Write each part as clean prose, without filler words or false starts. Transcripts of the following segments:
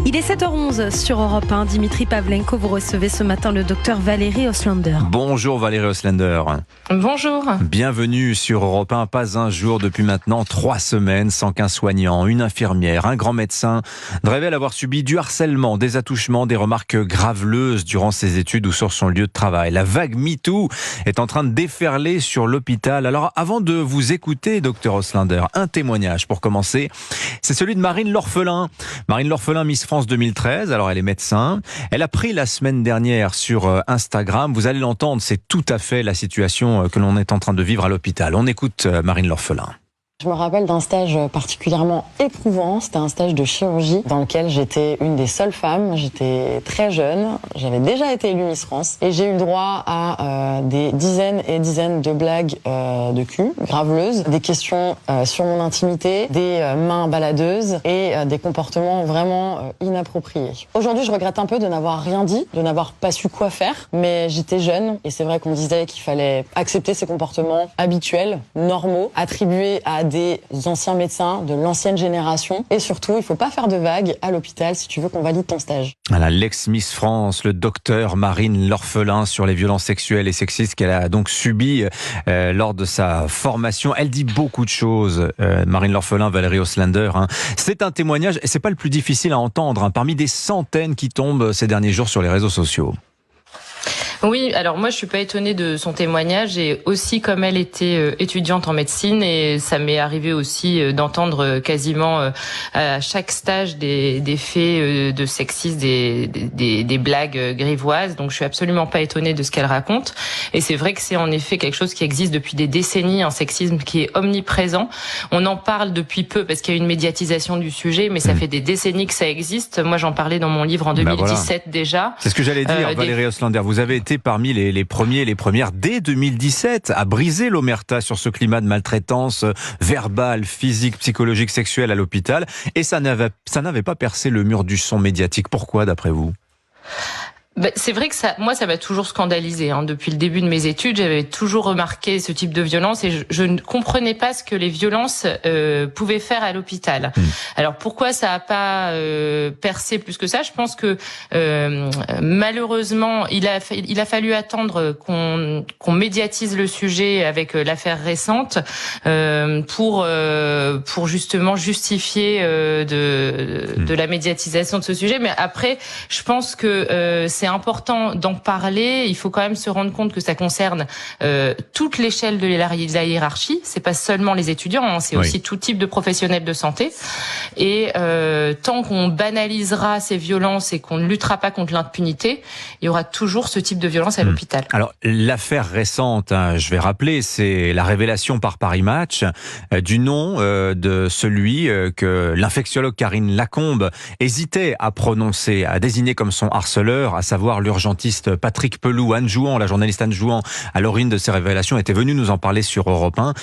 Il est 7h11 sur Europe 1. Dimitri Pavlenko, vous recevez ce matin le docteur Valérie Oslander. Bonjour Valérie Oslander. Bonjour. Bienvenue sur Europe 1. Pas un jour depuis maintenant 3 semaines sans qu'un soignant, une infirmière, un grand médecin ne révèle avoir subi du harcèlement, des attouchements, des remarques graveleuses durant ses études ou sur son lieu de travail. La vague MeToo est en train de déferler sur l'hôpital. Alors avant de vous écouter, docteur Oslander, un témoignage pour commencer. C'est celui de Marine L'Orphelin. Marine L'Orphelin, Miss France 2013, alors elle est médecin. Elle a pris la semaine dernière sur Instagram, vous allez l'entendre, c'est tout à fait la situation que l'on est en train de vivre à l'hôpital. On écoute Marine L'Orphelin. Je me rappelle d'un stage particulièrement éprouvant, c'était un stage de chirurgie dans lequel j'étais une des seules femmes, j'étais très jeune, j'avais déjà été élue Miss France et j'ai eu le droit à des dizaines et dizaines de blagues de cul, graveleuses, des questions sur mon intimité, des mains baladeuses et des comportements vraiment inappropriés. Aujourd'hui, je regrette un peu de n'avoir rien dit, de n'avoir pas su quoi faire, mais j'étais jeune et c'est vrai qu'on disait qu'il fallait accepter ces comportements habituels, normaux, attribués à des anciens médecins de l'ancienne génération. Et surtout, il ne faut pas faire de vagues à l'hôpital si tu veux qu'on valide ton stage. Voilà, l'ex-Miss France, le docteur Marine L'Orphelin sur les violences sexuelles et sexistes qu'elle a donc subies lors de sa formation. Elle dit beaucoup de choses, Marine L'Orphelin, Valérie Oslander. C'est un témoignage, et c'est pas le plus difficile à entendre, parmi des centaines qui tombent ces derniers jours sur les réseaux sociaux. Oui, alors moi je suis pas étonnée de son témoignage et aussi comme elle était étudiante en médecine et ça m'est arrivé aussi d'entendre quasiment à chaque stage des faits de sexisme, des blagues grivoises, donc je suis absolument pas étonnée de ce qu'elle raconte et c'est vrai que c'est en effet quelque chose qui existe depuis des décennies, un sexisme qui est omniprésent. On en parle depuis peu parce qu'il y a une médiatisation du sujet, mais ça fait des décennies que ça existe. Moi j'en parlais dans mon livre en 2017 déjà. C'est ce que j'allais dire, Valérie Oslander, vous avez été parmi les premiers et les premières dès 2017 à briser l'omerta sur ce climat de maltraitance verbale, physique, psychologique, sexuelle à l'hôpital. Et ça n'avait pas percé le mur du son médiatique. Pourquoi, d'après vous ? C'est vrai que ça m'a toujours scandalisée. Depuis le début de mes études, j'avais toujours remarqué ce type de violence et je ne comprenais pas ce que les violences pouvaient faire à l'hôpital. Alors pourquoi ça a pas percé plus que ça ? Je pense que malheureusement, il a fallu attendre qu'on médiatise le sujet avec l'affaire récente pour justement justifier de la médiatisation de ce sujet. Mais après, je pense que c'est important d'en parler. Il faut quand même se rendre compte que ça concerne toute l'échelle de la hiérarchie. C'est pas seulement les étudiants, c'est aussi tout type de professionnels de santé. Et tant qu'on banalisera ces violences et qu'on ne luttera pas contre l'impunité, il y aura toujours ce type de violence à l'hôpital. Alors l'affaire récente, je vais rappeler, c'est la révélation par Paris Match du nom de celui que l'infectiologue Karine Lacombe hésitait à prononcer, à désigner comme son harceleur, à savoir l'urgentiste Patrick Pelloux. Anne Jouan, la journaliste Anne Jouan, à l'origine de ces révélations, était venue nous en parler sur Europe 1.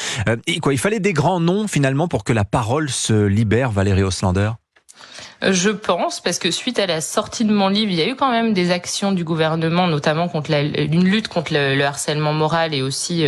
Il fallait des grands noms finalement pour que la parole se libère, Valérie Oslander. Je pense, parce que suite à la sortie de mon livre, il y a eu quand même des actions du gouvernement, notamment contre une lutte contre le harcèlement moral et aussi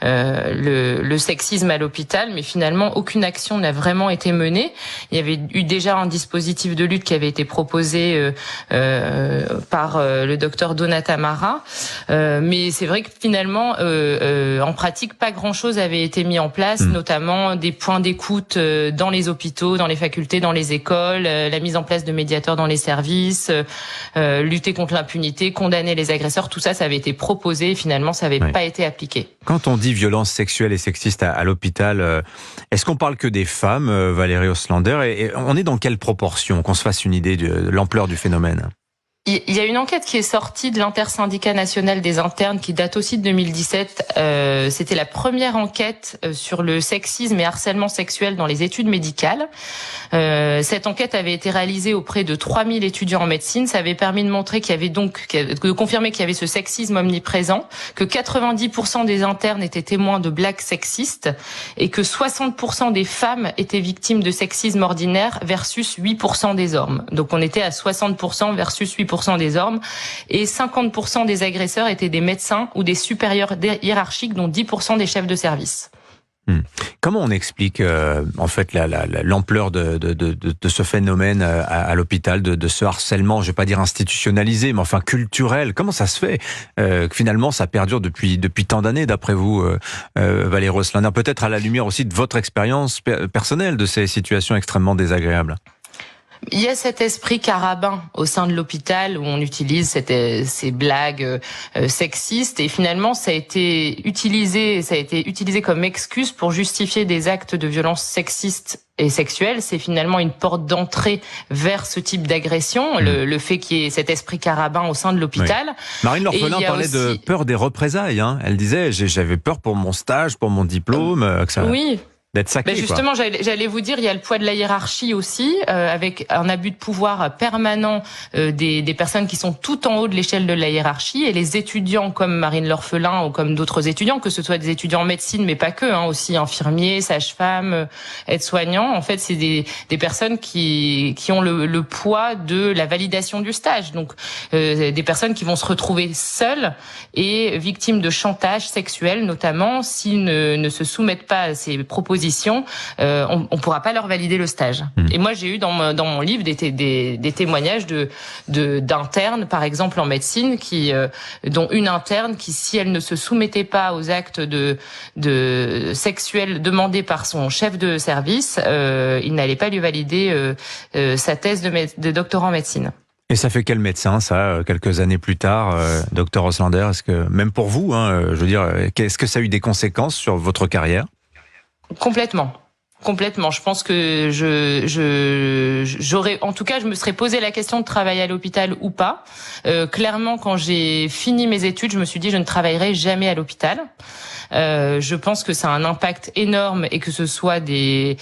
le sexisme à l'hôpital, mais finalement aucune action n'a vraiment été menée. Il y avait eu déjà un dispositif de lutte qui avait été proposé par le docteur Donata Mara, mais c'est vrai que finalement, en pratique, pas grand-chose avait été mis en place, notamment des points d'écoute dans les hôpitaux, dans les facultés, dans les écoles, la mise en place de médiateurs dans les services, lutter contre l'impunité, condamner les agresseurs, tout ça, ça avait été proposé et finalement ça n'avait pas été appliqué. Quand on dit violence sexuelle et sexiste à l'hôpital, est-ce qu'on parle que des femmes, Valérie Oslander, et on est dans quelle proportion, qu'on se fasse une idée de l'ampleur du phénomène ? Il y a une enquête qui est sortie de l'Intersyndicat national des internes qui date aussi de 2017. C'était la première enquête sur le sexisme et harcèlement sexuel dans les études médicales. Cette enquête avait été réalisée auprès de 3000 étudiants en médecine. Ça avait permis de montrer de confirmer qu'il y avait ce sexisme omniprésent, que 90% des internes étaient témoins de blagues sexistes et que 60% des femmes étaient victimes de sexisme ordinaire versus 8% des hommes. Donc on était à 60% versus 8% des hommes et 50% des agresseurs étaient des médecins ou des supérieurs hiérarchiques, dont 10% des chefs de service. Comment on explique en fait l'ampleur de ce phénomène à l'hôpital, de ce harcèlement, je vais pas dire institutionnalisé, mais enfin culturel? Comment ça se fait que finalement ça perdure depuis tant d'années, d'après vous, Valérie Oslander? Peut-être à la lumière aussi de votre expérience personnelle de ces situations extrêmement désagréables. Il y a cet esprit carabin au sein de l'hôpital où on utilise ces blagues sexistes, et finalement ça a été utilisé comme excuse pour justifier des actes de violence sexistes et sexuelle. C'est finalement une porte d'entrée vers ce type d'agression, le fait qu'il y ait cet esprit carabin au sein de l'hôpital. Oui. Marine L'Orphelin parlait de peur des représailles. Elle disait, j'avais peur pour mon stage, pour mon diplôme, que ça... Oui. D'être sacré, justement, j'allais vous dire, il y a le poids de la hiérarchie aussi, avec un abus de pouvoir permanent des personnes qui sont tout en haut de l'échelle de la hiérarchie, et les étudiants comme Marine L'Orphelin ou comme d'autres étudiants, que ce soit des étudiants en médecine, mais pas que, aussi infirmiers, sages-femmes, aides-soignants. En fait, c'est des personnes qui ont le poids de la validation du stage. Donc, des personnes qui vont se retrouver seules et victimes de chantage sexuel, notamment s'ils ne se soumettent pas à ces propositions. On pourra pas leur valider le stage. Et moi, j'ai eu dans mon livre des témoignages d'internes, par exemple en médecine, dont une interne qui, si elle ne se soumettait pas aux actes de sexuels demandés par son chef de service, il n'allait pas lui valider sa thèse de doctorat en médecine. Et ça fait quel médecin, ça, quelques années plus tard, docteur Oslander? Est-ce que, même pour vous, je veux dire, est-ce que ça a eu des conséquences sur votre carrière? Complètement. Je pense que en tout cas, je me serais posé la question de travailler à l'hôpital ou pas. Clairement, quand j'ai fini mes études, je me suis dit, je ne travaillerai jamais à l'hôpital. Je pense que ça a un impact énorme, et que ce soit les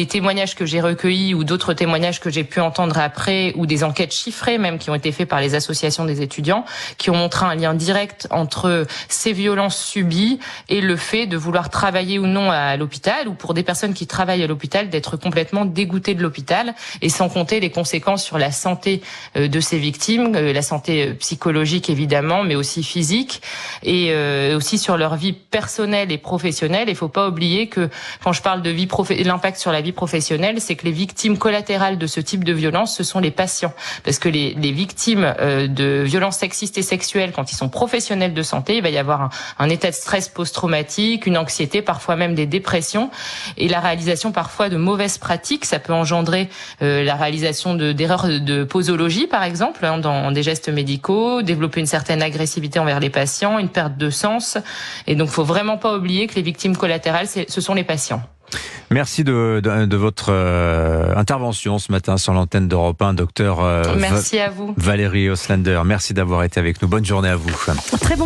témoignages que j'ai recueillis ou d'autres témoignages que j'ai pu entendre après, ou des enquêtes chiffrées même qui ont été faites par les associations des étudiants, qui ont montré un lien direct entre ces violences subies et le fait de vouloir travailler ou non à l'hôpital, ou pour des personnes qui travaillent à l'hôpital d'être complètement dégoûtées de l'hôpital, et sans compter les conséquences sur la santé de ces victimes, la santé psychologique évidemment, mais aussi physique, et aussi sur leur vie personnelle et professionnelle. Il faut pas oublier que quand je parle de l'impact sur la vie professionnelle, c'est que les victimes collatérales de ce type de violence, ce sont les patients. Parce que les victimes de violences sexistes et sexuelles, quand ils sont professionnels de santé, il va y avoir un état de stress post-traumatique, une anxiété, parfois même des dépressions, et la réalisation parfois de mauvaises pratiques. Ça peut engendrer la réalisation d'erreurs de posologie, par exemple, dans des gestes médicaux, développer une certaine agressivité envers les patients, une perte de sens. Et donc, faut vraiment pas oublier que les victimes collatérales, ce sont les patients. Merci de votre intervention ce matin sur l'antenne d'Europe 1, docteur Merci à vous. Valérie Oslander. Merci d'avoir été avec nous. Bonne journée à vous. Très bon